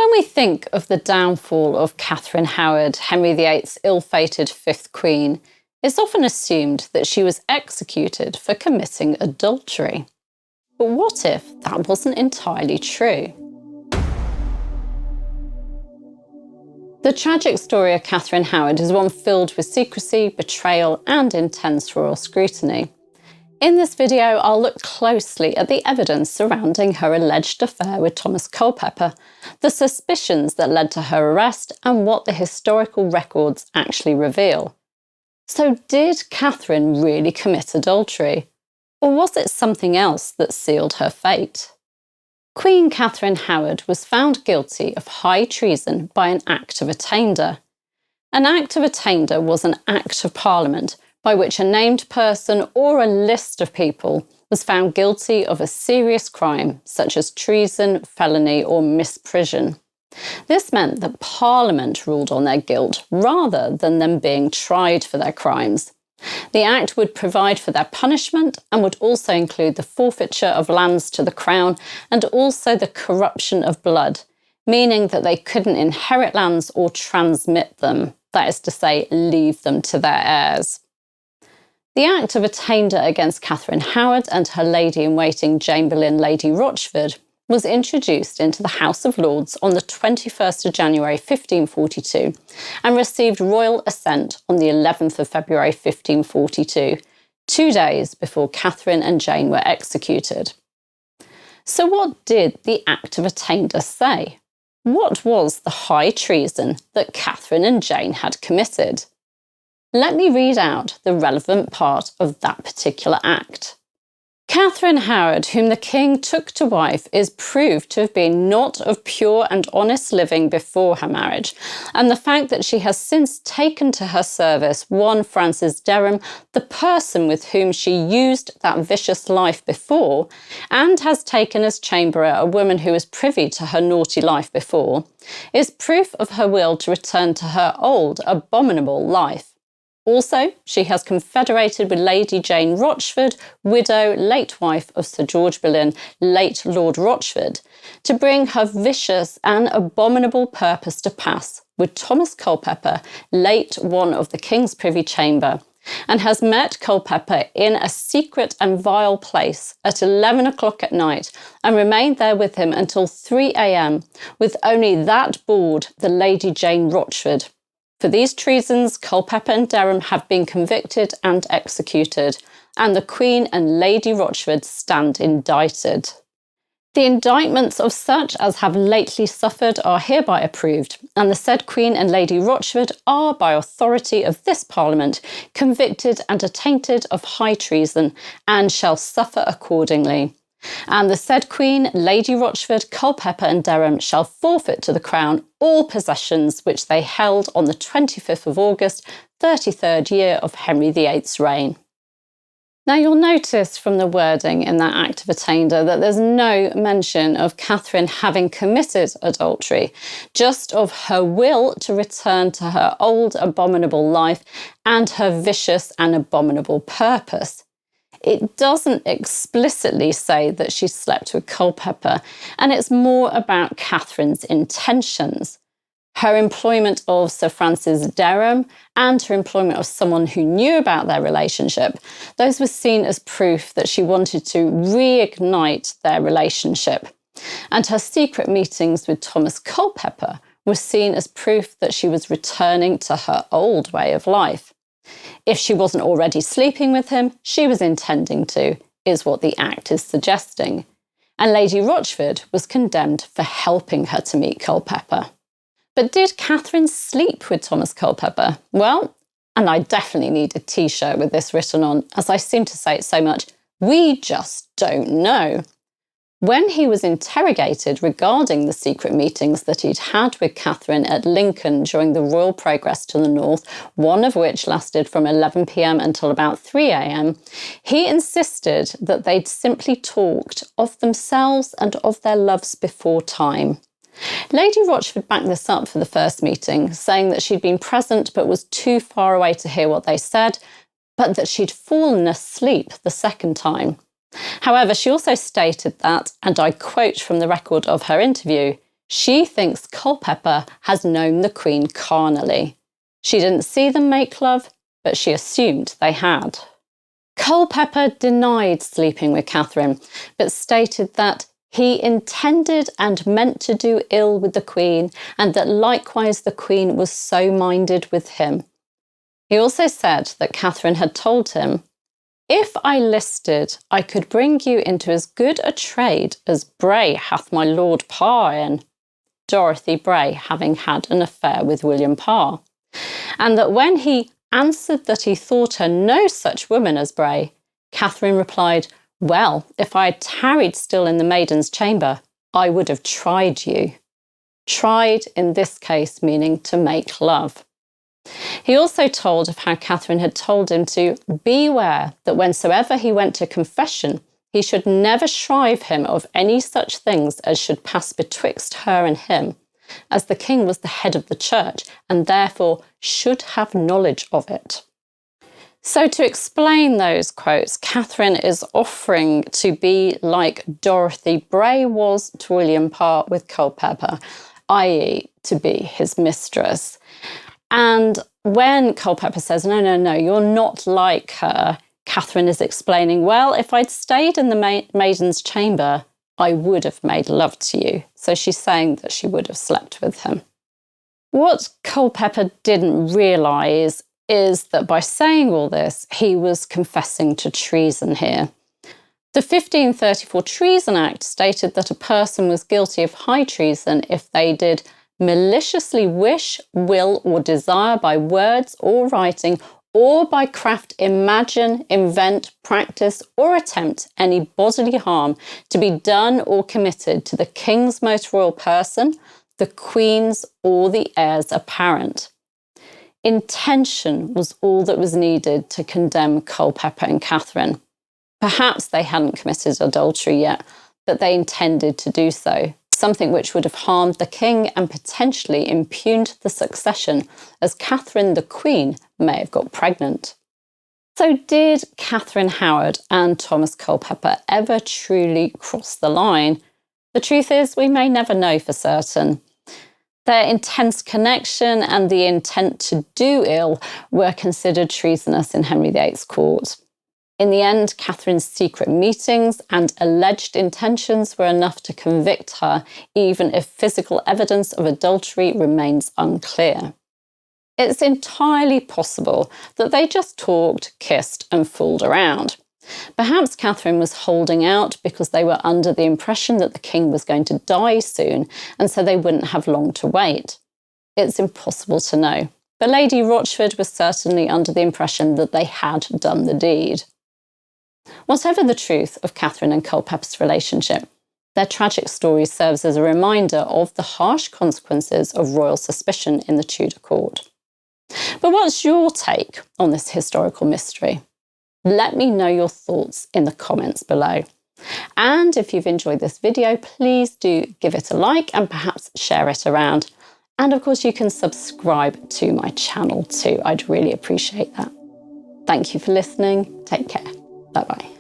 When we think of the downfall of Catherine Howard, Henry VIII's ill-fated fifth queen, it's often assumed that she was executed for committing adultery. But what if that wasn't entirely true? The tragic story of Catherine Howard is one filled with secrecy, betrayal, and intense royal scrutiny. In this video, I'll look closely at the evidence surrounding her alleged affair with Thomas Culpeper, the suspicions that led to her arrest, and what the historical records actually reveal. So did Catherine really commit adultery? Or was it something else that sealed her fate? Queen Catherine Howard was found guilty of high treason by an Act of Attainder. An Act of Attainder was an Act of Parliament by which a named person or a list of people was found guilty of a serious crime such as treason, felony or misprision. This meant that Parliament ruled on their guilt rather than them being tried for their crimes. The Act would provide for their punishment and would also include the forfeiture of lands to the Crown and also the corruption of blood, meaning that they couldn't inherit lands or transmit them, that is to say, leave them to their heirs. The Act of Attainder against Catherine Howard and her lady-in-waiting Chamberlain Lady Rochford was introduced into the House of Lords on the 21st of January 1542 and received royal assent on the 11th of February 1542, 2 days before Catherine and Jane were executed. So what did the Act of Attainder say? What was the high treason that Catherine and Jane had committed? Let me read out the relevant part of that particular act. Catherine Howard, whom the king took to wife, is proved to have been not of pure and honest living before her marriage, and the fact that she has since taken to her service one Francis Derham, the person with whom she used that vicious life before, and has taken as chamberer a woman who was privy to her naughty life before, is proof of her will to return to her old, abominable life. Also, she has confederated with Lady Jane Rochford, widow, late wife of Sir George Boleyn, late Lord Rochford, to bring her vicious and abominable purpose to pass with Thomas Culpeper, late one of the King's Privy Chamber, and has met Culpeper in a secret and vile place at 11 o'clock at night and remained there with him until 3 a.m, with only that bored the Lady Jane Rochford. For these treasons, Culpeper and Derham have been convicted and executed, and the Queen and Lady Rochford stand indicted. The indictments of such as have lately suffered are hereby approved, and the said Queen and Lady Rochford are, by authority of this Parliament, convicted and attainted of high treason, and shall suffer accordingly. And the said Queen, Lady Rochford, Culpeper and Derham shall forfeit to the Crown all possessions which they held on the 25th of August, 33rd year of Henry VIII's reign. Now you'll notice from the wording in that Act of Attainder that there's no mention of Catherine having committed adultery, just of her will to return to her old abominable life and her vicious and abominable purpose. It doesn't explicitly say that she slept with Culpeper, and it's more about Catherine's intentions. Her employment of Sir Francis Derham and her employment of someone who knew about their relationship, those were seen as proof that she wanted to reignite their relationship. And her secret meetings with Thomas Culpeper were seen as proof that she was returning to her old way of life. If she wasn't already sleeping with him, she was intending to, is what the Act is suggesting. And Lady Rochford was condemned for helping her to meet Culpeper. But did Catherine sleep with Thomas Culpeper? Well, and I definitely need a t-shirt with this written on, as I seem to say it so much, we just don't know. When he was interrogated regarding the secret meetings that he'd had with Catherine at Lincoln during the royal progress to the north, one of which lasted from 11 p.m. until about 3 a.m, he insisted that they'd simply talked of themselves and of their loves before time. Lady Rochford backed this up for the first meeting, saying that she'd been present but was too far away to hear what they said, but that she'd fallen asleep the second time. However, she also stated that, and I quote from the record of her interview, she thinks Culpeper has known the Queen carnally. She didn't see them make love, but she assumed they had. Culpeper denied sleeping with Catherine, but stated that he intended and meant to do ill with the Queen, and that likewise the Queen was so minded with him. He also said that Catherine had told him, "If I listed, I could bring you into as good a trade as Bray hath my Lord Parr in," Dorothy Bray having had an affair with William Parr, and that when he answered that he thought her no such woman as Bray, Catherine replied, "Well, if I had tarried still in the maiden's chamber, I would have tried you." Tried in this case meaning to make love. He also told of how Catherine had told him to beware that whensoever he went to confession, he should never shrive him of any such things as should pass betwixt her and him, as the king was the head of the church and therefore should have knowledge of it. So to explain those quotes, Catherine is offering to be like Dorothy Bray was to William Parr with Culpeper, i.e. to be his mistress. And when Culpeper says, no, you're not like her, Catherine is explaining, well, if I'd stayed in the maiden's chamber, I would have made love to you. So she's saying that she would have slept with him. What Culpeper didn't realise is that by saying all this, he was confessing to treason here. The 1534 Treason Act stated that a person was guilty of high treason if they did maliciously wish, will, or desire by words or writing, or by craft imagine, invent, practice, or attempt any bodily harm to be done or committed to the king's most royal person, the queen's, or the heir's apparent. Intention was all that was needed to condemn Culpeper and Catherine. Perhaps they hadn't committed adultery yet, but they intended to do so, something which would have harmed the king and potentially impugned the succession, as Catherine the Queen may have got pregnant. So did Catherine Howard and Thomas Culpeper ever truly cross the line? The truth is, we may never know for certain. Their intense connection and the intent to do ill were considered treasonous in Henry VIII's court. In the end, Catherine's secret meetings and alleged intentions were enough to convict her, even if physical evidence of adultery remains unclear. It's entirely possible that they just talked, kissed, and fooled around. Perhaps Catherine was holding out because they were under the impression that the king was going to die soon, and so they wouldn't have long to wait. It's impossible to know, but Lady Rochford was certainly under the impression that they had done the deed. Whatever the truth of Catherine and Culpeper's relationship, their tragic story serves as a reminder of the harsh consequences of royal suspicion in the Tudor court. But what's your take on this historical mystery? Let me know your thoughts in the comments below. And if you've enjoyed this video, please do give it a like and perhaps share it around. And of course, you can subscribe to my channel too. I'd really appreciate that. Thank you for listening. Take care. Bye-bye.